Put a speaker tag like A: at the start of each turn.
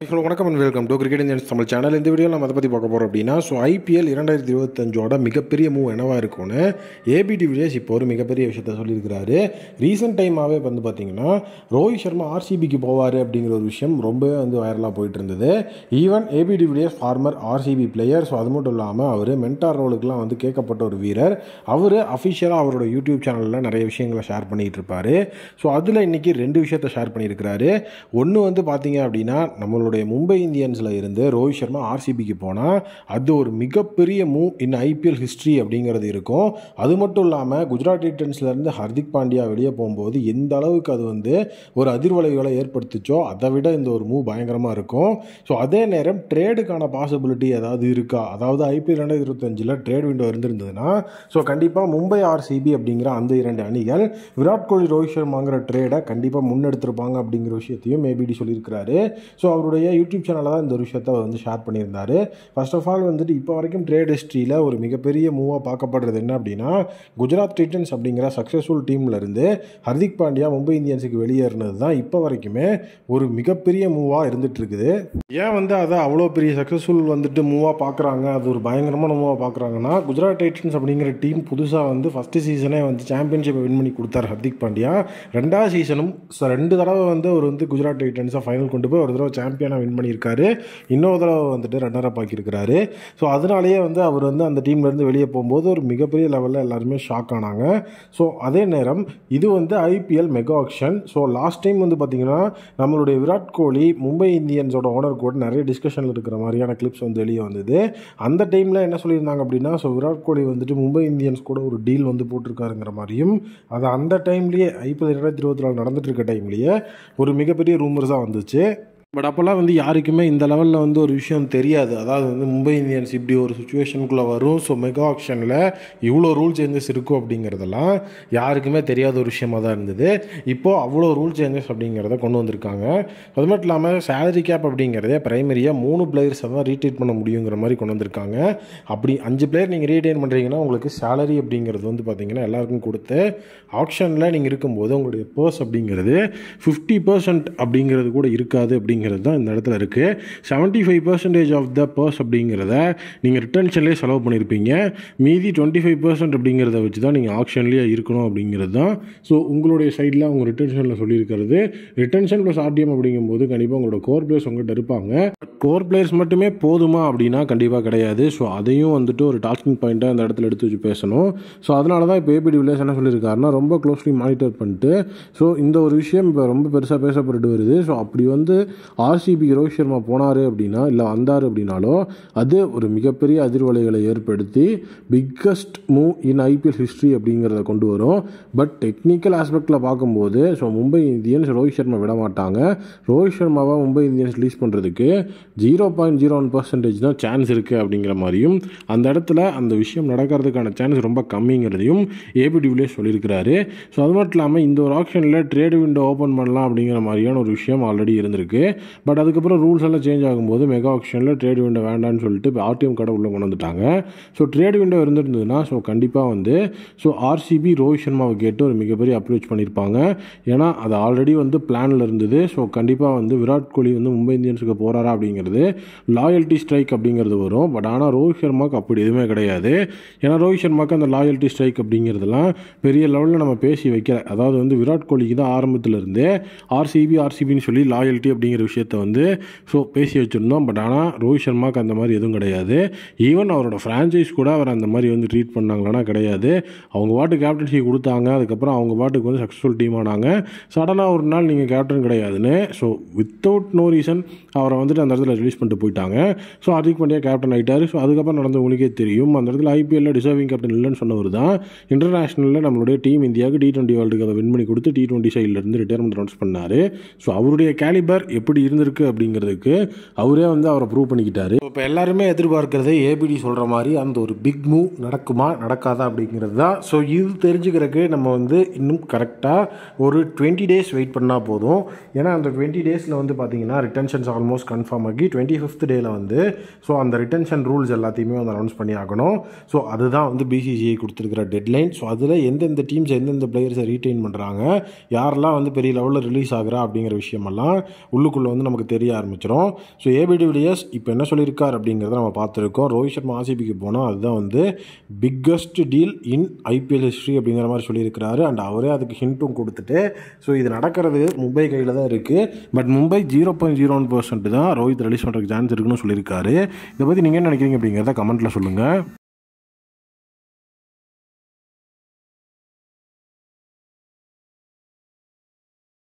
A: Hello வணக்கம் and welcome to cricket Indians Tamil channel. இந்த வீடியோவில் நம்ம அதை பற்றி பார்க்க போகிறோம் அப்படின்னா, ஐபிஎல் 2025 மிகப்பெரிய மூவ் என்னவா இருக்கும்னு ஏபி டிவிலியர்ஸ் இப்போ ஒரு மிகப்பெரிய விஷயத்த சொல்லியிருக்கிறாரு. ரீசெண்ட் டைமாகவே வந்து பார்த்தீங்கன்னா ரோஹித் சர்மா ஆர்சிபிக்கு போவார் அப்படிங்கிற ஒரு விஷயம் ரொம்பவே வைரலாக போயிட்டு இருந்தது. Even AB de Villiers former RCB player. அது மட்டும் இல்லாமல் அவர் மென்டார் ரோலுக்குலாம் கேட்கப்பட்ட ஒரு வீரர். அவர் அஃபிஷியலாக அவரோட யூடியூப் சேனலில் நிறைய விஷயங்களை ஷேர் பண்ணிகிட்டு இருப்பார். அதில் இன்றைக்கி 2 விஷயத்தை ஷேர் பண்ணியிருக்கிறாரு. ஒன்று பார்த்தீங்க அப்படின்னா, நம்மளோட மும்பை இந்தியன்ஸில் இருந்து ரோஹித் சர்மா ஆர்சிபிக்கு போனால் அது ஒரு மிகப்பெரிய மூவ் இன் ஐபிஎல் ஹிஸ்ட்ரி அப்படிங்கிறது இருக்கும். அது மட்டும் இல்லாமல் குஜராத் டைட்டன்ஸ்லேருந்து ஹர்திக் பாண்டியா வெளியே போகும்போது எந்த அளவுக்கு அது ஒரு அதிர்வலைகளை ஏற்படுத்துச்சோ அதை விட இந்த ஒரு மூவ் பயங்கரமாக இருக்கும். அதே நேரம் ட்ரேடுக்கான பாசிபிலிட்டி ஏதாவது இருக்கா, அதாவது ஐபிஎல் 2025 ட்ரேட் விண்டோ இருந்திருந்ததுன்னா கண்டிப்பாக மும்பை ஆர்சிபி அப்படிங்கிற அந்த 2 அணிகள் விராட் கோலி ரோஹித் சர்மாங்கிற ட்ரேடை கண்டிப்பாக முன்னெடுத்திருப்பாங்க அப்படிங்கிற விஷயத்தையும் மேபிடி சொல்லியிருக்கிறாரு. அவருடைய யூடியூப் சேனலில் தான் இந்த ஒரு விஷயத்தை ஷேர் பண்ணியிருந்தார். ஃபர்ஸ்ட் ஆஃப் ஆல் இப்போ வரைக்கும் ட்ரேட் ஹிஸ்ட்ரியில் ஒரு மிகப்பெரிய மூவாக பார்க்கப்படுறது என்ன அப்படின்னா, குஜராத் டைட்டன்ஸ் அப்படிங்கிற சக்ஸஸ்ஃபுல் டீம்லேருந்து ஹர்திக் பாண்டியா மும்பை இந்தியன்ஸுக்கு வெளியேறினது தான் இப்போ வரைக்குமே ஒரு மிகப்பெரிய மூவாக இருந்துட்டு இருக்குது. ஏன் அதை அவ்வளோ பெரிய சக்ஸஸ்ஃபுல் மூவாக பார்க்குறாங்க, அது ஒரு பயங்கரமான மூவாக பார்க்குறாங்கன்னா, குஜராத் டைட்டன்ஸ் அப்படிங்கிற டீம் புதுசாக ஃபஸ்ட்டு சீசனே சாம்பியன்ஷிப்பை வின் பண்ணி கொடுத்தார் ஹர்திக் பாண்டியா. 2வது சீசனும் 2 தடவை அவர் குஜராத் டைட்டன்ஸை ஃபைனல் கொண்டு போய் ஒரு தடவை சாம்பியனாக வின் பண்ணியிருக்காரு, இன்னொரு தடவை ரன்னரப் ஆக்கியிருக்கிறாரு. அதனாலேயே அவர் அந்த டீம்லேருந்து வெளியே போகும்போது ஒரு மிகப்பெரிய லெவலில் எல்லாருமே ஷாக் ஆனாங்க. அதே நேரம் இது IPL mega action. Last time பார்த்தீங்கன்னா நம்மளுடைய விராட் கோலி மும்பை இந்தியன்ஸோட ஓனர் கூட நிறைய டிஸ்கஷனில் இருக்கிற மாதிரியான கிளிப்ஸ் வெளியே வந்தது. அந்த டைமில் என்ன சொல்லியிருந்தாங்க அப்படின்னா, விராட் கோலி மும்பை இந்தியன்ஸ் கூட ஒரு டீல் போட்டிருக்காருங்கிற மாதிரியும், அது அந்த டைம்லேயே ஐபிஎல் 2024 நடந்துட்டு இருக்க டைம்லேயே ஒரு மிகப்பெரிய ரூமர்ஸாக வந்துச்சு. பட் அப்போல்லாம் யாருக்குமே இந்த லெவலில் ஒரு விஷயம் தெரியாது. அதாவது மும்பை இந்தியன்ஸ் இப்படி ஒரு சுச்சுவேஷனுக்குள்ளே வரும், மெகா ஆக்ஷனில் இவ்வளோ ரூல் சேஞ்சஸ் இருக்கும் அப்படிங்கிறதெல்லாம் யாருக்குமே தெரியாத ஒரு விஷயமாக தான் இருந்தது. இப்போது அவ்வளோ ரூல் சேஞ்சஸ் அப்படிங்கிறத கொண்டு வந்திருக்காங்க. அது மட்டும் இல்லாமல் சேலரி கேப் அப்படிங்கிறதே பிரைமரியாக 3 பிளேயர்ஸை தான் ரீட்டைன் பண்ண முடியுங்கிற மாதிரி கொண்டு வந்திருக்காங்க. அப்படி 5 பிளேயர் நீங்கள் ரீட்டைன் பண்ணுறீங்கன்னா உங்களுக்கு சேலரி அப்படிங்கிறது பார்த்தீங்கன்னா எல்லாருக்கும் கொடுத்து ஆக்ஷனில் நீங்கள் இருக்கும்போது உங்களுடைய பர்ஸ் அப்படிங்கிறது 50% அப்படிங்கிறது கூட இருக்காது அப்படிங்கிறது தான் இந்த இடத்துல இருக்குது. 75% ஆஃப் த பர்ஸ் அப்படிங்கிறத நீங்கள் ரிட்டன்ஷன்லேயே செலவு பண்ணியிருப்பீங்க, மீதி 25% அப்படிங்கிறத வச்சு தான் நீங்கள் ஆக்ஷன்லேயே இருக்கணும் அப்படிங்கிறது தான் உங்களுடைய சைடில் அவங்க ரிட்டன்ஷனில் சொல்லியிருக்கிறது. ரிட்டன்ஷன் ப்ளஸ் ஆர்டிஎம் அப்படிங்கும்போது கண்டிப்பாக உங்களோட கோர் பிளேயர்ஸ் உங்கள்கிட்ட இருப்பாங்க. கோர் பிளேயர்ஸ் மட்டுமே போதுமா அப்படின்னா கண்டிப்பாக கிடையாது. அதையும் ஒரு டாக்கிங் பாயிண்ட்டாக அந்த இடத்துல எடுத்து வச்சு பேசணும். அதனால தான் இப்போ ஏபி டிவிலியர்ஸ் என்ன சொல்லியிருக்காருன்னா, ரொம்ப க்ளோஸ்லி மானிட்டர் பண்ணிட்டு இந்த ஒரு விஷயம் இப்போ ரொம்ப பெருசாக பேசப்பட்டு வருது. அப்படி ஆர்சிபி ரோஹித் சர்மா போனார் அப்படின்னா, இல்லை வந்தார் அப்படின்னாலோ அது ஒரு மிகப்பெரிய அதிர்வலைகளை ஏற்படுத்தி biggest move in IPL history அப்படிங்கிறத கொண்டு வரும். பட் டெக்னிக்கல் ஆஸ்பெக்டில் பார்க்கும்போது மும்பை இந்தியன்ஸ் ரோஹித் சர்மா விட மாட்டாங்க. ரோஹித் சர்மாவை மும்பை இந்தியன்ஸ் ரிலீஸ் பண்ணுறதுக்கு 0.01% தான் சான்ஸ் இருக்குது அப்படிங்கிற மாதிரியும், அந்த இடத்துல அந்த விஷயம் நடக்கிறதுக்கான சான்ஸ் ரொம்ப கம்மிங்கிறதையும் ஏபி டிவிலியர்ஸ் சொல்லியிருக்கிறாரு. அது மட்டும் இல்லாமல் இந்த ஒரு ஆக்ஷனில் ட்ரேட் விண்டோ ஓப்பன் பண்ணலாம் அப்படிங்கிற மாதிரியான ஒரு விஷயம் ஆல்ரெடி இருந்திருக்கு. பட் அதுக்கப்புறம் ரூல்ஸ் எல்லாம் சேஞ்ச் ஆகும்போது மெகா ஆக்ஷனில் ட்ரேட் விண்டோ வேண்டான்னு சொல்லிட்டு இப்போ ஆர்டிஎம் கடை உள்ளே கொண்டு வந்துட்டாங்க. ட்ரேட் விண்டோ இருந்திருந்ததுன்னா கண்டிப்பாக ஆர்சிபி ரோஹித் சர்மாவை கேட்டு ஒரு மிகப்பெரிய அப்ரோச் பண்ணியிருப்பாங்க. ஏன்னா அது ஆல்ரெடி பிளானில் இருந்தது. கண்டிப்பாக விராட் கோலி மும்பை இந்தியன்ஸுக்கு போகிறாரா அப்படிங்கிறது லாயல்ட்டி ஸ்ட்ரைக் அப்படிங்கிறது வரும். பட் ஆனால் ரோஹித் சர்மாவுக்கு அப்படி எதுவுமே கிடையாது. ஏன்னா ரோஹித் சர்மாவுக்கு அந்த லாயல்ட்டி ஸ்ட்ரைக் அப்படிங்கிறதுலாம் பெரிய லெவலில் நம்ம பேசி வைக்கல. அதாவது விராட் கோலிக்கு தான் ஆரம்பத்தில் இருந்தே ஆர்சிபின்னு சொல்லி லாயல்ட்டி அப்படிங்கிற விஷயத்தை பேசி வச்சுருந்தோம். பட் ஆனால் ரோஹித் சர்மாவுக்கு அந்த மாதிரி எதுவும் கிடையாது. ஈவன் அவரோட ஃப்ரான்ச்சைஸ் கூட அவர் அந்த மாதிரி ட்ரீட் பண்ணாங்களா கிடையாது. அவங்க பாட்டு கேப்டன்சி கொடுத்தாங்க, அதுக்கப்புறம் அவங்க பாட்டுக்கு சக்ஸஸ்ஃபுல் டீம் ஆனாங்க. சடனாக ஒரு நாள் நீங்கள் கேப்டன் கிடையாதுன்னு வித்தவுட் நோ ரீசன் அவரை அந்த இடத்துல ரிலீஸ் பண்ணிட்டு போயிட்டாங்க. ஹர்திக் பாண்டியா கேப்டன் ஆகிட்டார். அதுக்கப்புறம் நடந்த உங்களுக்கே தெரியும், அந்த இடத்துல ஐபிஎல்ல டிசர்விங் கேப்டன் இல்லைன்னு சொன்னவர் தான் இன்டர்நேஷனலில் நம்மளுடைய டீம் இந்தியாவுக்கு T20 வேர்ல்டு கப்பை வின் பண்ணி கொடுத்து T20 சைட்லேருந்து ரிட்டையர்மெண்ட் அனௌன்ஸ் பண்ணார். அவருடைய கேலிபர் எப்படி இருந்திருக்கு அப்படிங்கிறதுக்கு அவரே அவரை ப்ரூவ் பண்ணிக்கிட்டாரு. இப்போ எல்லாருமே எதிர்பார்க்கறதே ஏபிடி சொல்கிற மாதிரி அந்த ஒரு பிக் மூவ் நடக்குமா நடக்காதா அப்படிங்கிறது தான். இது தெரிஞ்சுக்கிறதுக்கு நம்ம இன்னும் கரெக்டாக ஒரு 20 days வெயிட் பண்ணால் போதும். ஏன்னா அந்த 20 daysல பார்த்தீங்கன்னா ரிட்டன்ஷன்ஸ் ஆல்மோஸ்ட் கன்ஃபார்ம் ஆகி துவங்கி 25th டேயில் வந்து ஸோ அந்த ரிட்டென்ஷன் ரூல்ஸ் எல்லாத்தையுமே வந்து அனௌன்ஸ் பண்ணி ஆகணும். ஸோ அதுதான் வந்து பிசிசிஐ கொடுத்துருக்கிற டெட்லைன். ஸோ அதில் எந்தெந்த டீம்ஸ் எந்தெந்த பிளேயர்ஸை ரீட்டைன் பண்ணுறாங்க, யாரெல்லாம் வந்து பெரிய லெவலில் ரிலீஸ் ஆகுறா அப்படிங்கிற விஷயமெல்லாம் உள்ளுக்குள்ளே வந்து நமக்கு தெரிய ஆரம்பிச்சிடும். ஸோ ஏபி டிவிலியர்ஸ் இப்போ என்ன சொல்லியிருக்கார் அப்படிங்கிறத நம்ம பார்த்துருக்கோம். ரோஹித் சர்மா ஆர்சிபிக்கு போனால் அதுதான் வந்து பிக்கஸ்ட் டீல் இன் ஐபிஎல் ஹிஸ்ட்ரி அப்படிங்கிற மாதிரி சொல்லியிருக்கிறாரு. அண்ட் அவரே அதுக்கு ஹிண்ட்டும் கொடுத்துட்டு ஸோ இது நடக்கிறது மும்பை கையில் தான் இருக்குது. பட் மும்பை 0.01% தான் ரோஹித் ரிலீஸ் பண்ணுறதுக்கு சான்ஸ் இருக்குன்னு சொல்லியிருக்காரு. இதை பற்றி நீங்கள் என்ன நினைக்கிறீங்க அப்படிங்கிறத கமெண்ட்டில் சொல்லுங்கள்.